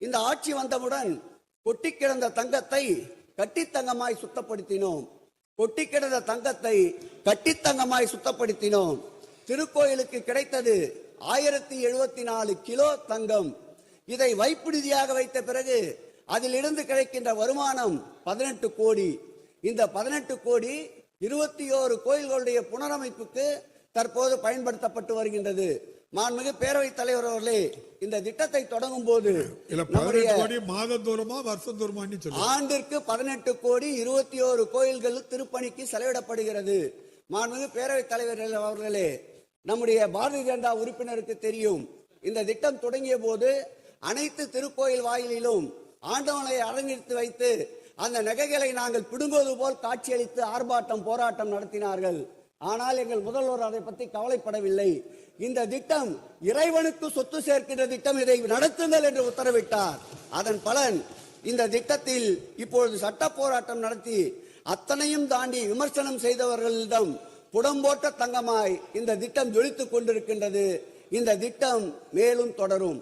இந்த ஆட்சி வந்தவுடன் கொட்டி கிடந்த தங்கத்தை கட்டித்தங்கமாய் சுத்தப்படுத்தினோம். கொட்டி கிடந்த தங்கத்தை கட்டித்தங்கமாய் சுத்தப்படுத்தினோம். திருக்கோயிலுக்கு கிடைத்தது 1074 கிலோ தங்கம். இதை வைப்புநிதியாக வைத்த பிறகு அதிலிருந்து கிடைக்கின்ற வருமானம் 18 கோடி. இந்த 18 கோடி 21 கோயில்களுடைய புனரமைப்புக்கு தற்போது பயன்படுத்தப்பட்டு வருகின்றது. மாண்புமிகு பேரவைத் தலைவர் அவர்களே, இந்த திட்டத்தை தொடங்கும் போது மாதந்தோறுமா வருஷந்தோறுமா ஆண்டிற்கு 18 கோடி 21 கோயில்கள் திருப்பணிக்கு செலவிடப்படுகிறது. மாண்புமிகு பேரவைத் தலைவர் அவர்களே, நம்முடைய பாரதிய ஜனதா உறுப்பினருக்கு தெரியும், இந்த திட்டம் தொடங்கிய போது அனைத்து திருக்கோயில் வாயிலிலும் ஆண்டவனை அரங்கெடுத்து வைத்து அந்த நகைகளை நாங்கள் பிடுங்குவது போல் காட்சியளித்து ஆர்ப்பாட்டம் போராட்டம் நடத்தினார்கள். ஆனால் எங்கள் முதல்வர் அதை பற்றி கவலைப்படவில்லை. இந்த திட்டம் இறைவனுக்கு சொத்து சேர்க்கின்ற திட்டம், இதை நடத்துங்கள் என்று உத்தரவிட்டார். அதன் பலன் இந்த திட்டத்தில் இப்பொழுது சட்ட போராட்டம் நடத்தி அத்தனையும் தாண்டி விமர்சனம் செய்தவர்களிடம் புடம்போட்ட தங்கமாய் இந்த திட்டம் ஜொலித்துக் கொண்டிருக்கின்றது. இந்த திட்டம் மேலும் தொடரும்.